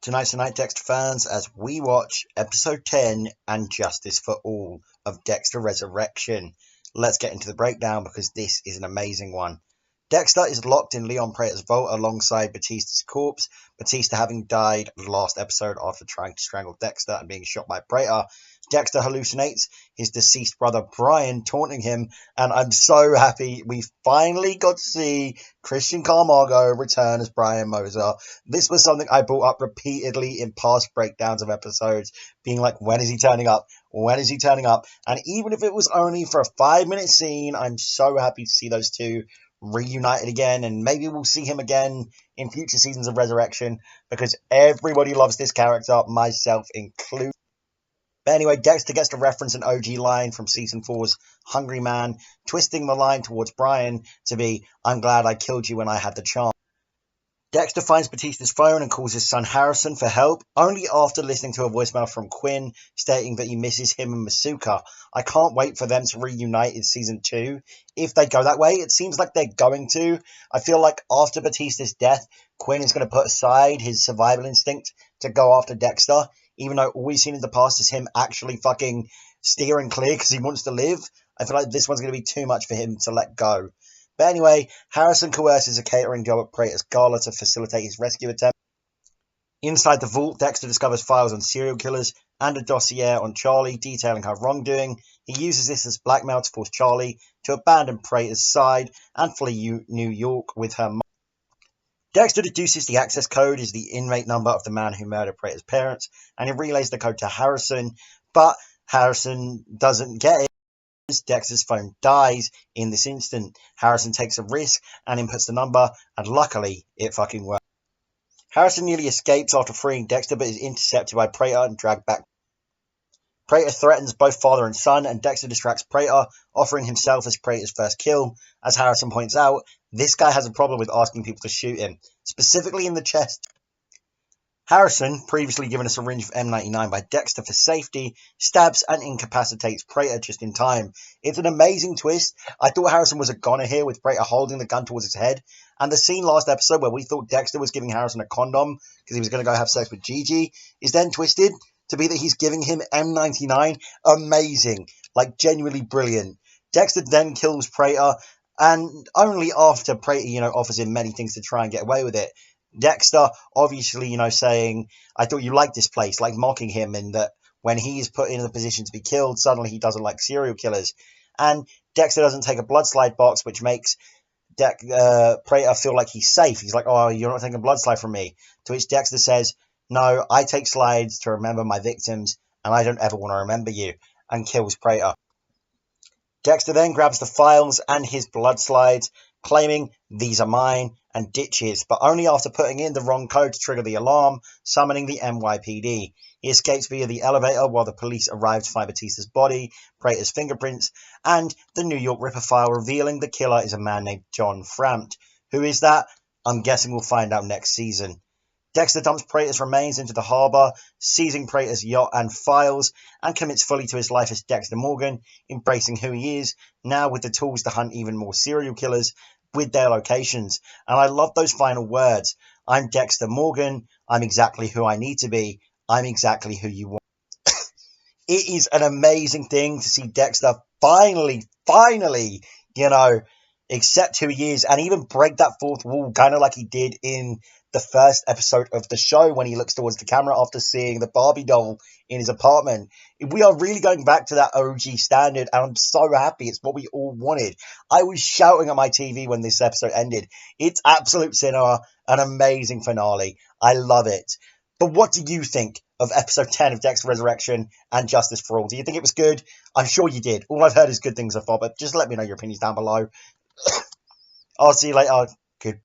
Tonight's the night, Dexter fans, as we watch episode 10 and Justice for All of Dexter Resurrection. Let's get into the breakdown because this is an amazing one. Dexter is locked in Leon Prater's vault alongside Batista's corpse, Batista having died last episode after trying to strangle Dexter and being shot by Prater. Dexter hallucinates his deceased brother Brian taunting him, and I'm so happy we finally got to see Krysten Camargo return as Brian Moser. This was something I brought up repeatedly in past breakdowns of episodes, being like, when is he turning up? When is he turning up? And even if it was only for a 5-minute scene, I'm so happy to see those two reunited again, and maybe we'll see him again in future seasons of Resurrection because everybody loves this character, myself included. But anyway, Dexter gets to reference an OG line from Season 4's Hungry Man, twisting the line towards Brian to be, I'm glad I killed you when I had the chance. Dexter finds Batista's phone and calls his son Harrison for help, only after listening to a voicemail from Quinn stating that he misses him and Masuka. I can't wait for them to reunite in Season 2. If they go that way, it seems like they're going to. I feel like after Batista's death, Quinn is going to put aside his survival instinct to go after Dexter, even though all we've seen in the past is him actually fucking steering clear because he wants to live. I feel like this one's going to be too much for him to let go. But anyway, Harrison coerces a catering job at Prater's gala to facilitate his rescue attempt. Inside the vault, Dexter discovers files on serial killers and a dossier on Charlie detailing her wrongdoing. He uses this as blackmail to force Charlie to abandon Prater's side and flee New York with her mom. Dexter deduces the access code is the inmate number of the man who murdered Prater's parents, and he relays the code to Harrison, but Harrison doesn't get it. Dexter's phone dies in this instant. Harrison takes a risk and inputs the number, and luckily, it fucking works. Harrison nearly escapes after freeing Dexter, but is intercepted by Prater and dragged back. Prater threatens both father and son, and Dexter distracts Prater, offering himself as Prater's first kill. As Harrison points out, this guy has a problem with asking people to shoot him, specifically in the chest. Harrison, previously given a syringe of M99 by Dexter for safety, stabs and incapacitates Prater just in time. It's an amazing twist. I thought Harrison was a goner here with Prater holding the gun towards his head, and the scene last episode where we thought Dexter was giving Harrison a condom because he was going to go have sex with Gigi is then twisted to be that he's giving him M99. Amazing. Like, genuinely brilliant. Dexter then kills Prater, and only after Prater, offers him many things to try and get away with it. Dexter, obviously, saying, I thought you liked this place, like mocking him, and that when he is put in a position to be killed, suddenly he doesn't like serial killers. And Dexter doesn't take a blood slide box, which makes Prater feel like he's safe. He's like, oh, you're not taking a blood slide from me. To which Dexter says, no, I take slides to remember my victims, and I don't ever want to remember you, and kills Prater. Dexter then grabs the files and his blood slides, claiming these are mine, and ditches, but only after putting in the wrong code to trigger the alarm, summoning the NYPD. He escapes via the elevator while the police arrive to find Batista's body, Prater's fingerprints, and the New York Ripper file revealing the killer is a man named John Frampt. Who is that? I'm guessing we'll find out next season. Dexter dumps Prater's remains into the harbor, seizing Prater's yacht and files, and commits fully to his life as Dexter Morgan, embracing who he is, now with the tools to hunt even more serial killers with their locations. And I love those final words. I'm Dexter Morgan. I'm exactly who I need to be. I'm exactly who you want. It is an amazing thing to see Dexter finally, accept who he is and even break that fourth wall, kind of like he did in the first episode of the show when he looks towards the camera after seeing the Barbie doll in his apartment. We are really going back to that OG standard, and I'm so happy. It's what we all wanted. I was shouting at my TV when this episode ended. It's absolute cinema, an amazing finale. I love it. But what do you think of episode 10 of Dexter Resurrection and Justice for All? Do you think it was good? I'm sure you did. All I've heard is good things so far, but just let me know your opinions down below. I'll see you later.